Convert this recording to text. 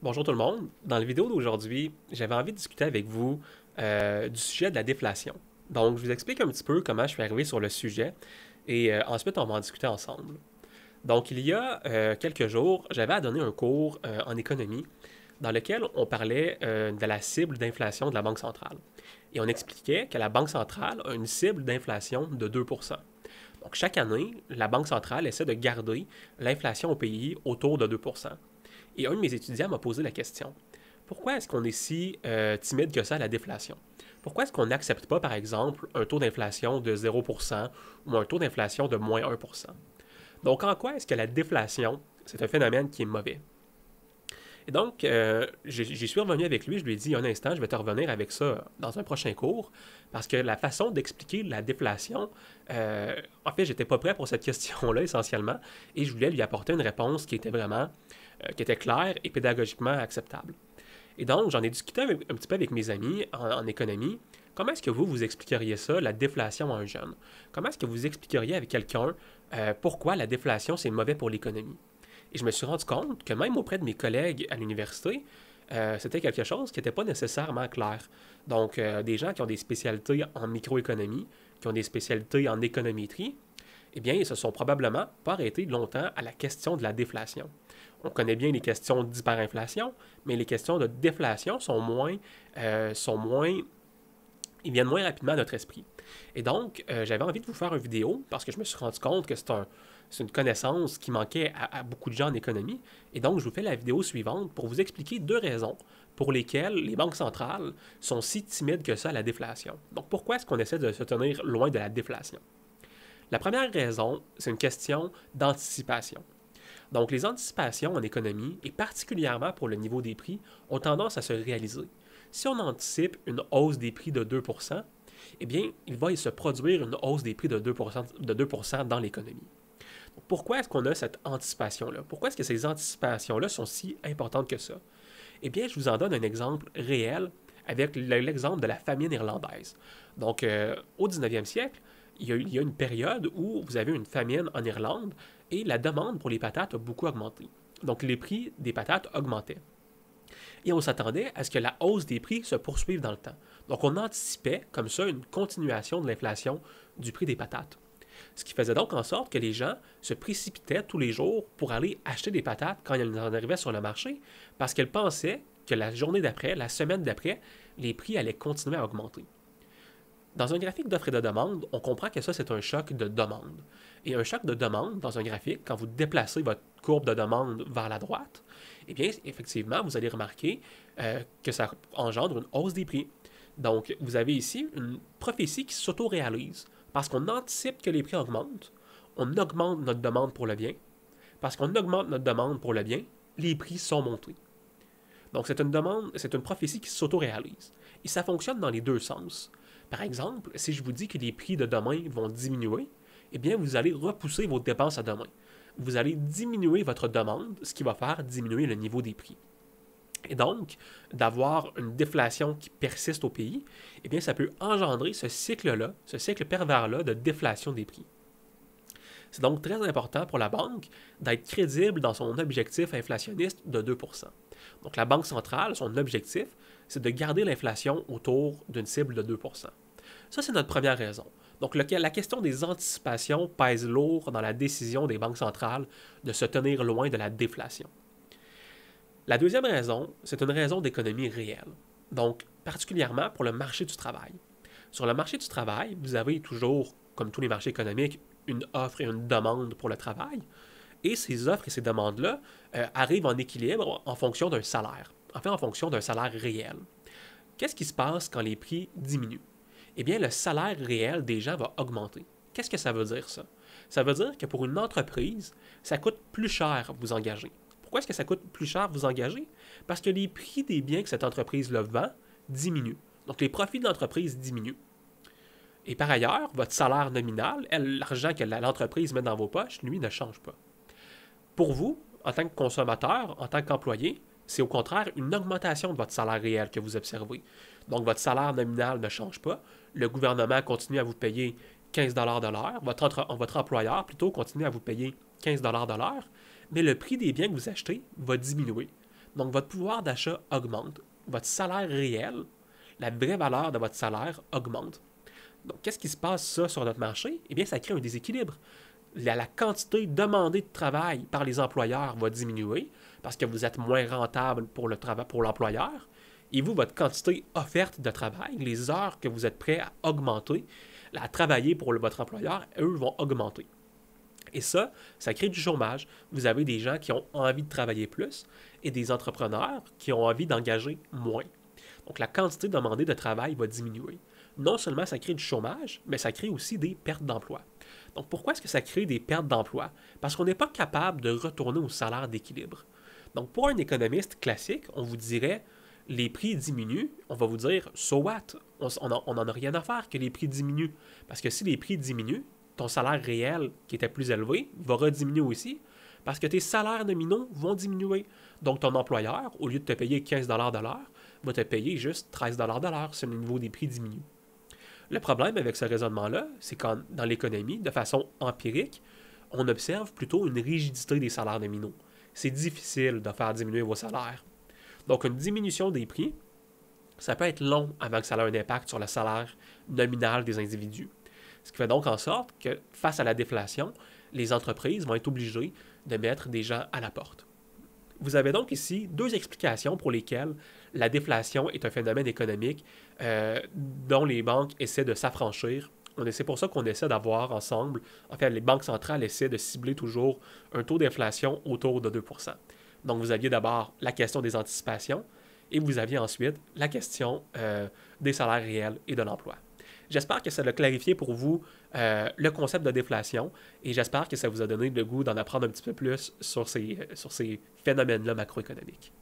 Bonjour tout le monde. Dans la vidéo d'aujourd'hui, j'avais envie de discuter avec vous du sujet de la déflation. Donc, je vous explique un petit peu comment je suis arrivé sur le sujet et ensuite on va en discuter ensemble. Donc, il y a quelques jours, j'avais à donner un cours en économie dans lequel on parlait de la cible d'inflation de la Banque centrale. Et on expliquait que la Banque centrale a une cible d'inflation de 2%. Donc, chaque année, la Banque centrale essaie de garder l'inflation au pays autour de 2%. Et un de mes étudiants m'a posé la question. Pourquoi est-ce qu'on est si timide que ça à la déflation? Pourquoi est-ce qu'on n'accepte pas, par exemple, un taux d'inflation de 0% ou un taux d'inflation de moins 1%? Donc, en quoi est-ce que la déflation, c'est un phénomène qui est mauvais? Et donc, j'y suis revenu avec lui, je lui ai dit un instant, je vais te revenir avec ça dans un prochain cours, parce que la façon d'expliquer la déflation, en fait, j'étais pas prêt pour cette question-là essentiellement, et je voulais lui apporter une réponse qui était vraiment, qui était claire et pédagogiquement acceptable. Et donc, j'en ai discuté un petit peu avec mes amis en économie. Comment est-ce que vous expliqueriez ça, la déflation à un jeune? Comment est-ce que vous expliqueriez avec quelqu'un pourquoi la déflation, c'est mauvais pour l'économie? Et je me suis rendu compte que même auprès de mes collègues à l'université, c'était quelque chose qui n'était pas nécessairement clair. Donc, des gens qui ont des spécialités en microéconomie, qui ont des spécialités en économétrie, eh bien, ils se sont probablement pas arrêtés longtemps à la question de la déflation. On connaît bien les questions d'hyperinflation, mais les questions de déflation sont moins, ils viennent moins rapidement à notre esprit. Et donc, j'avais envie de vous faire une vidéo parce que je me suis rendu compte que c'est une connaissance qui manquait à beaucoup de gens en économie. Et donc, je vous fais la vidéo suivante pour vous expliquer deux raisons pour lesquelles les banques centrales sont si timides que ça à la déflation. Donc, pourquoi est-ce qu'on essaie de se tenir loin de la déflation? La première raison, c'est une question d'anticipation. Donc, les anticipations en économie, et particulièrement pour le niveau des prix, ont tendance à se réaliser. Si on anticipe une hausse des prix de 2%, eh bien, il va se produire une hausse des prix de 2% dans l'économie. Donc, pourquoi est-ce qu'on a cette anticipation-là? Pourquoi est-ce que ces anticipations-là sont si importantes que ça? Eh bien, je vous en donne un exemple réel avec l'exemple de la famine irlandaise. Donc, au 19e siècle, il y a une période où vous avez une famine en Irlande et la demande pour les patates a beaucoup augmenté. Donc, les prix des patates augmentaient. Et on s'attendait à ce que la hausse des prix se poursuive dans le temps. Donc, on anticipait comme ça une continuation de l'inflation du prix des patates. Ce qui faisait donc en sorte que les gens se précipitaient tous les jours pour aller acheter des patates quand elles en arrivaient sur le marché, parce qu'elles pensaient que la journée d'après, la semaine d'après, les prix allaient continuer à augmenter. Dans un graphique d'offre et de demande, on comprend que ça, c'est un choc de demande. Et un choc de demande, dans un graphique, quand vous déplacez votre courbe de demande vers la droite, eh bien, effectivement, vous allez remarquer que ça engendre une hausse des prix. Donc, vous avez ici une prophétie qui s'auto-réalise. Parce qu'on anticipe que les prix augmentent, on augmente notre demande pour le bien. Parce qu'on augmente notre demande pour le bien, les prix sont montés. Donc, c'est une prophétie qui s'auto-réalise. Et ça fonctionne dans les deux sens. Par exemple, si je vous dis que les prix de demain vont diminuer, eh bien, vous allez repousser vos dépenses à demain. Vous allez diminuer votre demande, ce qui va faire diminuer le niveau des prix. Et donc, d'avoir une déflation qui persiste au pays, eh bien, ça peut engendrer ce cycle-là, ce cycle pervers-là de déflation des prix. C'est donc très important pour la banque d'être crédible dans son objectif inflationniste de 2%. Donc, la Banque centrale, son objectif, c'est de garder l'inflation autour d'une cible de 2%. Ça, c'est notre première raison. Donc, la question des anticipations pèse lourd dans la décision des banques centrales de se tenir loin de la déflation. La deuxième raison, c'est une raison d'économie réelle. Donc, particulièrement pour le marché du travail. Sur le marché du travail, vous avez toujours, comme tous les marchés économiques, une offre et une demande pour le travail. Et ces offres et ces demandes-là arrivent en équilibre en fonction d'un salaire. En fait, en fonction d'un salaire réel. Qu'est-ce qui se passe quand les prix diminuent? Eh bien, le salaire réel des gens va augmenter. Qu'est-ce que ça veut dire, ça? Ça veut dire que pour une entreprise, ça coûte plus cher vous engager. Pourquoi est-ce que ça coûte plus cher vous engager? Parce que les prix des biens que cette entreprise-là vend diminuent. Donc, les profits de l'entreprise diminuent. Et par ailleurs, votre salaire nominal, l'argent que l'entreprise met dans vos poches, lui, ne change pas. Pour vous, en tant que consommateur, en tant qu'employé, c'est au contraire une augmentation de votre salaire réel que vous observez. Donc, votre salaire nominal ne change pas. Le gouvernement continue à vous payer 15 de l'heure. Votre employeur, plutôt, continue à vous payer 15 de l'heure. Mais le prix des biens que vous achetez va diminuer. Donc, votre pouvoir d'achat augmente, votre salaire réel, la vraie valeur de votre salaire augmente. Donc, qu'est-ce qui se passe ça sur notre marché? Eh bien, ça crée un déséquilibre. La quantité demandée de travail par les employeurs va diminuer parce que vous êtes moins rentable pour l'employeur. Et vous, votre quantité offerte de travail, les heures que vous êtes prêt à augmenter, à travailler pour votre employeur, eux vont augmenter. Et ça crée du chômage. Vous avez des gens qui ont envie de travailler plus et des entrepreneurs qui ont envie d'engager moins. Donc la quantité demandée de travail va diminuer. Non seulement ça crée du chômage, mais ça crée aussi des pertes d'emploi. Donc pourquoi est-ce que ça crée des pertes d'emploi? Parce qu'on n'est pas capable de retourner au salaire d'équilibre. Donc pour un économiste classique, on vous dirait les prix diminuent, on va vous dire so what? On n'en a rien à faire que les prix diminuent. Parce que si les prix diminuent, ton salaire réel, qui était plus élevé, va rediminuer aussi, parce que tes salaires nominaux vont diminuer. Donc, ton employeur, au lieu de te payer 15 de l'heure, va te payer juste 13 de l'heure si le niveau des prix diminue. Le problème avec ce raisonnement-là, c'est qu'en dans l'économie, de façon empirique, on observe plutôt une rigidité des salaires nominaux. C'est difficile de faire diminuer vos salaires. Donc, une diminution des prix, ça peut être long avant que ça ait un impact sur le salaire nominal des individus. Ce qui fait donc en sorte que, face à la déflation, les entreprises vont être obligées de mettre des gens à la porte. Vous avez donc ici deux explications pour lesquelles la déflation est un phénomène économique dont les banques essaient de s'affranchir. C'est pour ça qu'on essaie d'avoir ensemble, en fait, les banques centrales essaient de cibler toujours un taux d'inflation autour de 2%. Donc, vous aviez d'abord la question des anticipations et vous aviez ensuite la question des salaires réels et de l'emploi. J'espère que ça a clarifié pour vous le concept de déflation et j'espère que ça vous a donné le goût d'en apprendre un petit peu plus sur ces phénomènes-là macroéconomiques.